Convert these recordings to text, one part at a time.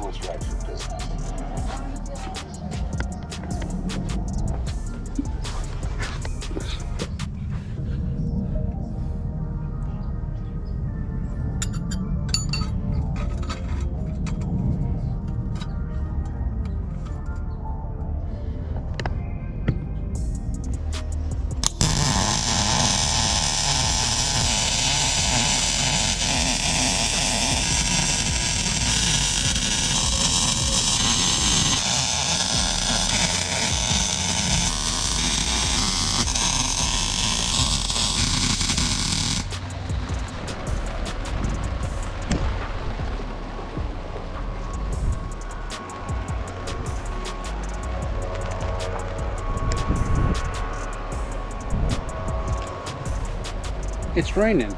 what's right for business. It's raining.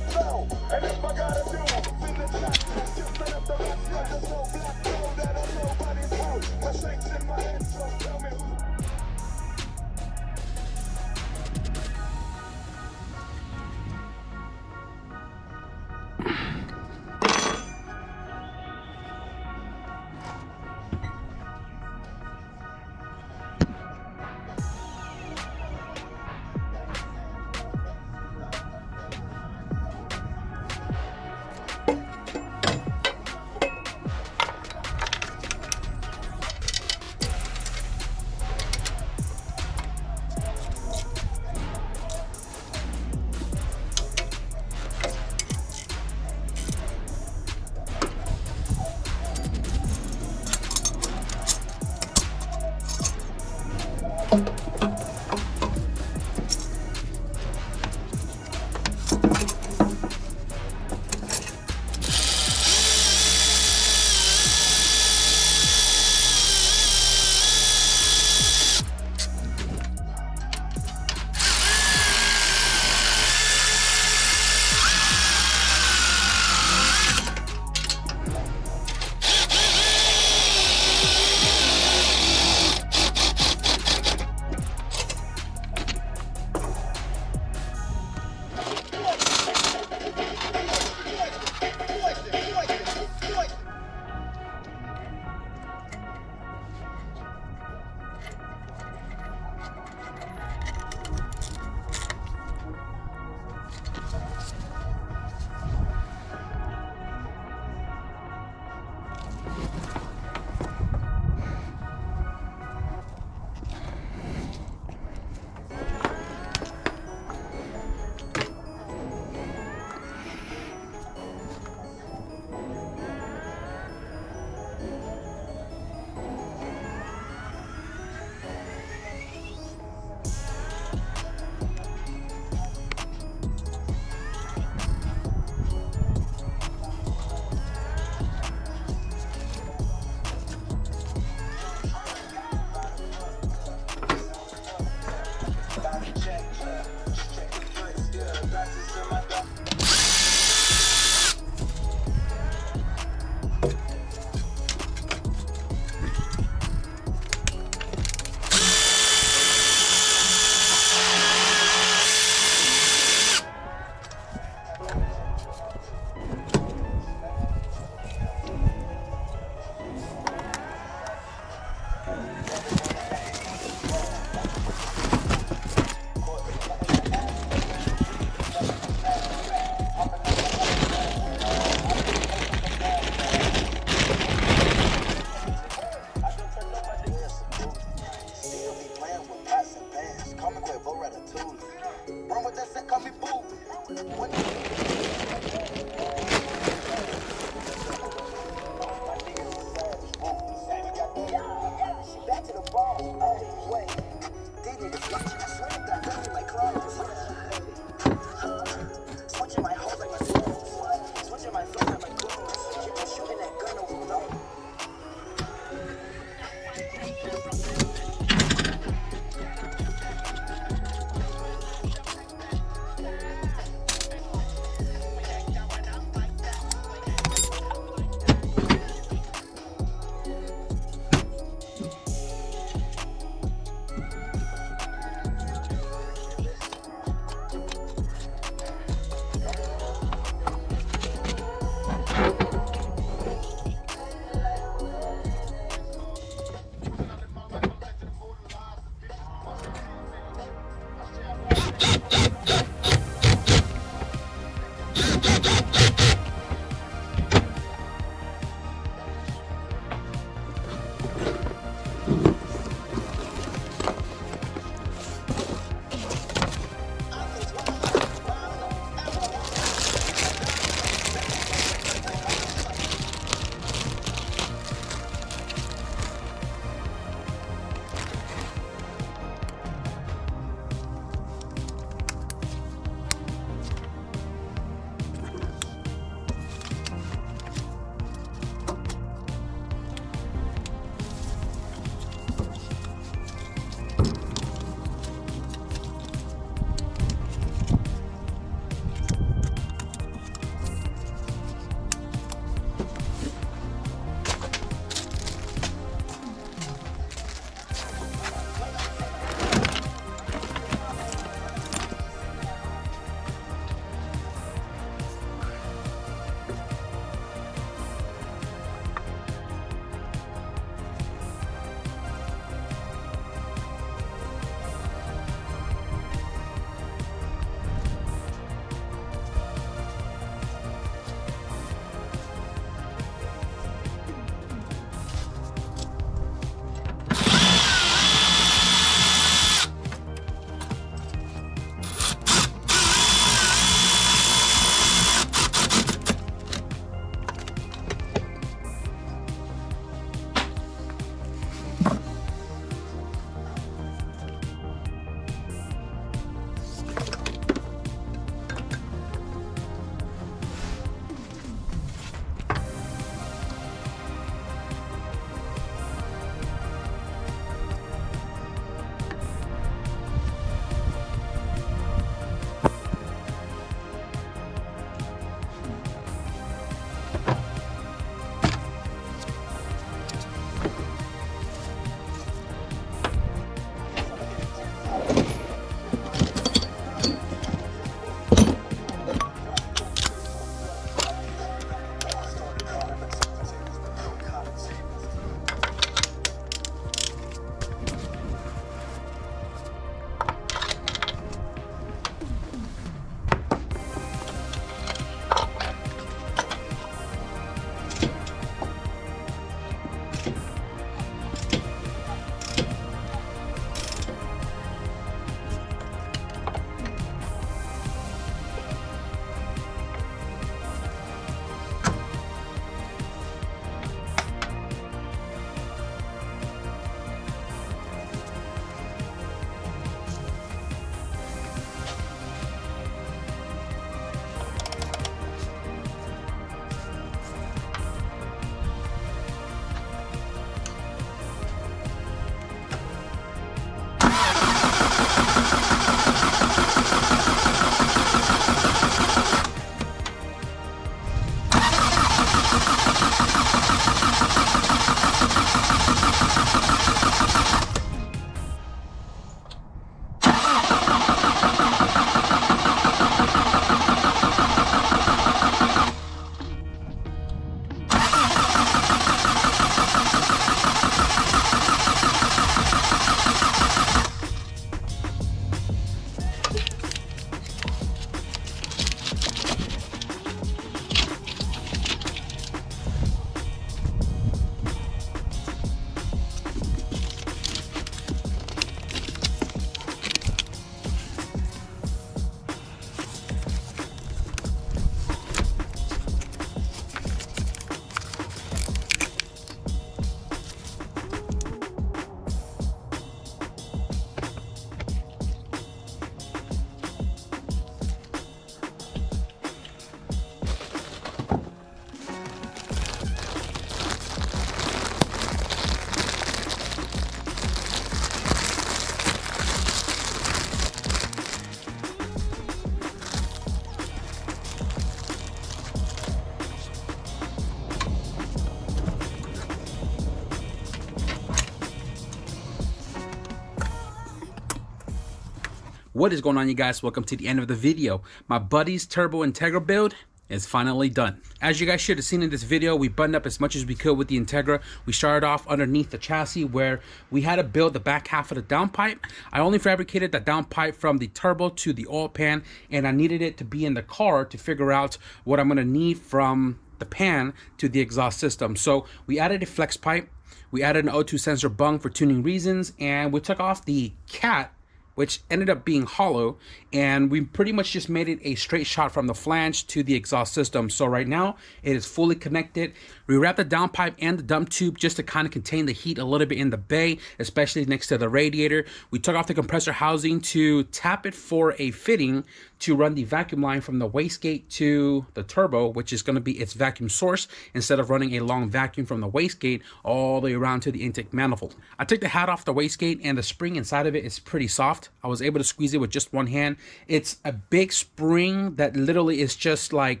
What is going on, you guys? Welcome to the end of the video. My buddy's turbo INTEGRA build is finally done. As you guys should have seen in this video, we buttoned up as much as we could with the INTEGRA. We started off underneath the chassis where we had to build the back half of the downpipe. I only fabricated the downpipe from the turbo to the oil pan, and I needed it to be in the car to figure out what I'm gonna need from the pan to the exhaust system. So we added a flex pipe, we added an O2 sensor bung for tuning reasons, and we took off the cat, which ended up being hollow, and we pretty much just made it a straight shot from the flange to the exhaust system. So right now it is fully connected. We wrapped the downpipe and the dump tube just to kind of contain the heat a little bit in the bay, especially next to the radiator. We took off the compressor housing to tap it for a fitting to run the vacuum line from the wastegate to the turbo, which is going to be its vacuum source, instead of running a long vacuum from the wastegate all the way around to the intake manifold. I took the hat off the wastegate, and the spring inside of it is pretty soft. I was able to squeeze it with just one hand. It's a big spring that literally is just like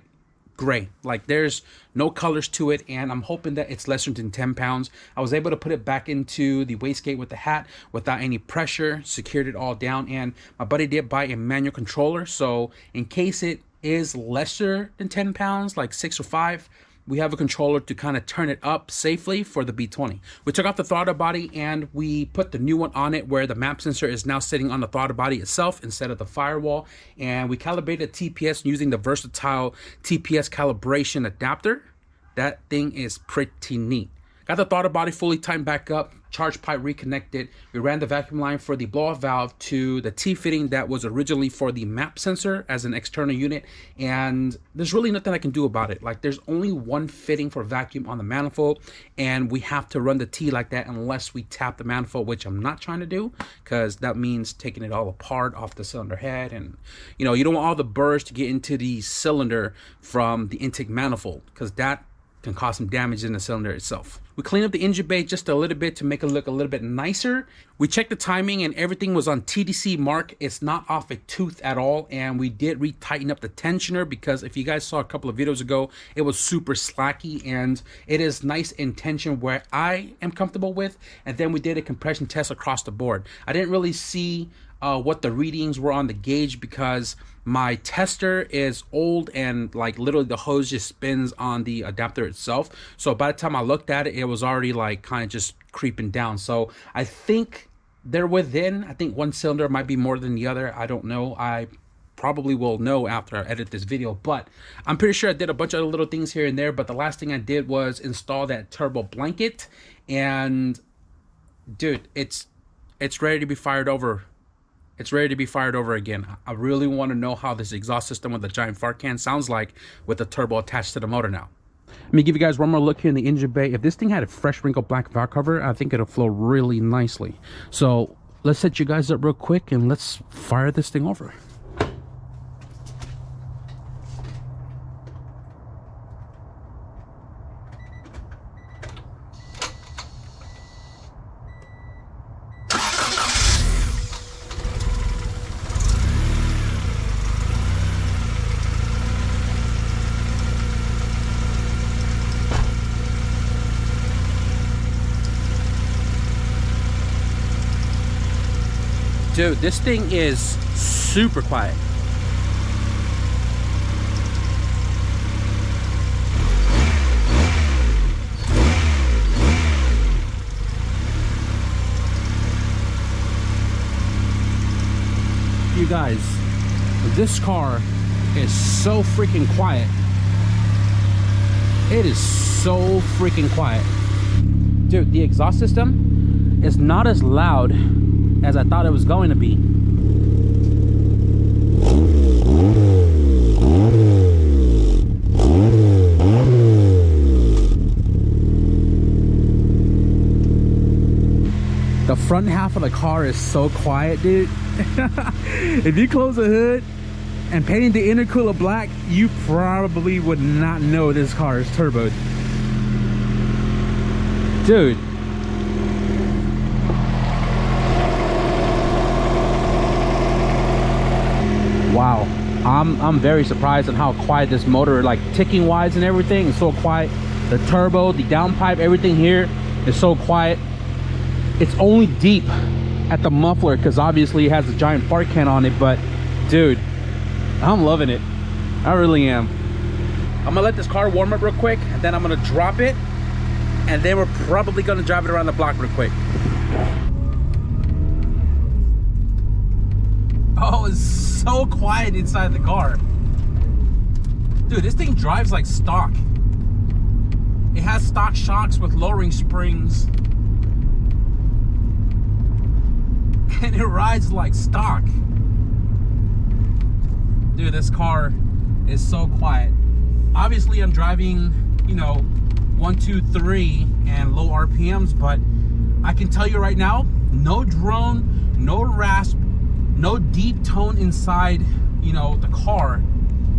gray, like there's no colors to it, and I'm hoping that it's less than 10 pounds. I was able to put it back into the wastegate with the hat without any pressure, secured it all down, and my buddy did buy a manual controller, so in case it is lesser than 10 pounds, like 6 or 5, we have a controller to kind of turn it up safely for the B20. We took off the throttle body and we put the new one on it, where the map sensor is now sitting on the throttle body itself instead of the firewall. And we calibrated TPS using the versatile TPS calibration adapter. That thing is pretty neat. Got the throttle body fully tightened back up, charge pipe reconnected. We ran the vacuum line for the blow-off valve to the T-fitting that was originally for the map sensor as an external unit, and there's really nothing I can do about it. Like, there's only one fitting for vacuum on the manifold, and we have to run the T like that unless we tap the manifold, which I'm not trying to do, because that means taking it all apart off the cylinder head, and you know, you don't want all the burrs to get into the cylinder from the intake manifold, because that can cause some damage in the cylinder itself. We cleaned up the engine bay just a little bit to make it look a little bit nicer. We checked the timing and everything was on TDC mark. It's not off a tooth at all, and we did re-tighten up the tensioner, because if you guys saw a couple of videos ago, it was super slacky, and it is nice in tension where I am comfortable with. And then we did a compression test across the board. I didn't really see what the readings were on the gauge, because my tester is old and like literally the hose just spins on the adapter itself. So by the time I looked at it, it was already like kind of just creeping down. So I think they're within, I think one cylinder might be more than the other. I don't know. I probably will know after I edit this video, but I'm pretty sure I did a bunch of other little things here and there. But the last thing I did was install that turbo blanket, and dude, it's ready to be fired over. It's ready to be fired over again. I really want to know how this exhaust system with the giant fart can sounds like with the turbo attached to the motor now. Let me give you guys one more look here in the engine bay. If this thing had a fresh wrinkled black valve cover, I think it'll flow really nicely. So let's set you guys up real quick and let's fire this thing over. Dude, this thing is super quiet. You guys, this car is so freaking quiet. It is so freaking quiet. Dude, the exhaust system is not as loud as I thought it was going to be. The front half of the car is so quiet, dude. If you close the hood and painting the intercooler black, you probably would not know this car is turboed. Dude. Wow, I'm very surprised at how quiet this motor, like ticking wise and everything, is so quiet. The turbo, the downpipe, everything here is so quiet. It's only deep at the muffler because obviously it has a giant fart can on it, but dude, I'm loving it. I really am. I'm gonna let this car warm up real quick, and then I'm gonna drop it, and then we're probably gonna drive it around the block real quick. Oh, it's so quiet inside the car. Dude, this thing drives like stock. It has stock shocks with lowering springs. And it rides like stock. Dude, this car is so quiet. Obviously, I'm driving, you know, 1, 2, 3 and low RPMs, but I can tell you right now, no drone, no rasp, no deep tone inside, you know, the car,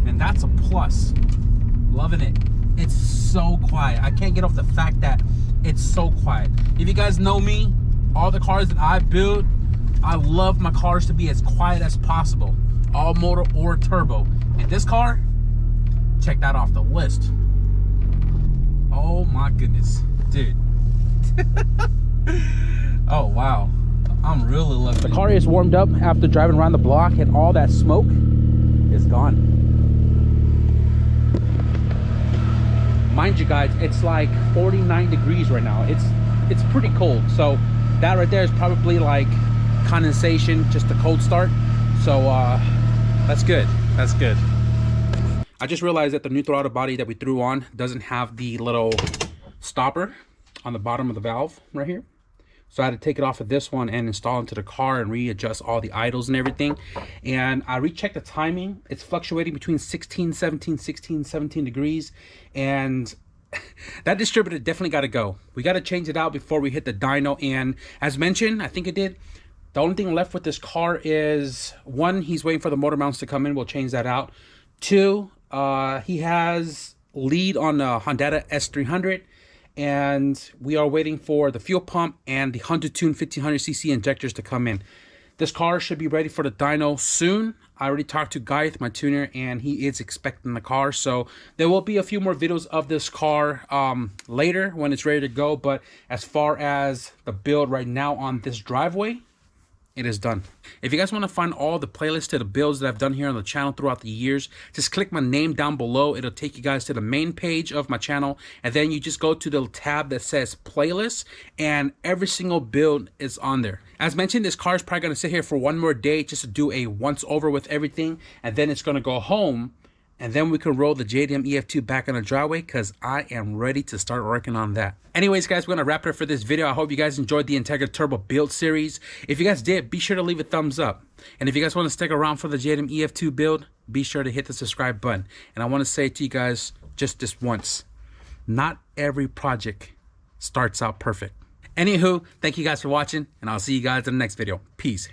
and that's a plus. Loving it. It's so quiet. I can't get off the fact that it's so quiet. If you guys know me, all the cars that I build, I love my cars to be as quiet as possible, all motor or turbo. And this car, check that off the list. Oh my goodness, dude. Oh wow, I'm really loving it. The car is warmed up after driving around the block, and all that smoke is gone. Mind you guys, it's like 49 degrees right now. It's pretty cold. So that right there is probably like condensation, just a cold start. So that's good. That's good. I just realized that the new throttle body that we threw on doesn't have the little stopper on the bottom of the valve right here. So I had to take it off of this one and install into the car and readjust all the idles and everything. And I rechecked the timing. It's fluctuating between 16, 17, 16, 17 degrees. And that distributor definitely got to go. We got to change it out before we hit the dyno. And as mentioned, I think it did, the only thing left with this car is, one, he's waiting for the motor mounts to come in. We'll change that out. Two, he has lead on the Honda S300. And we are waiting for the fuel pump and the Honda Tune 1500cc injectors to come in. This car should be ready for the dyno soon. I already talked to Gareth, my tuner, and he is expecting the car. So there will be a few more videos of this car later when it's ready to go. But as far as the build right now on this driveway, it is done. If you guys want to find all the playlists to the builds that I've done here on the channel throughout the years, just click my name down below. It'll take you guys to the main page of my channel, and then you just go to the tab that says playlists, and every single build is on there. As mentioned, this car is probably going to sit here for one more day just to do a once over with everything, and then it's going to go home, and then we can roll the JDM EF2 back on the driveway because I am ready to start working on that. Anyways, guys, we're going to wrap it up for this video. I hope you guys enjoyed the Integra Turbo build series. If you guys did, be sure to leave a thumbs up. And if you guys want to stick around for the JDM EF2 build, be sure to hit the subscribe button. And I want to say to you guys just this once, not every project starts out perfect. Anywho, thank you guys for watching, and I'll see you guys in the next video. Peace.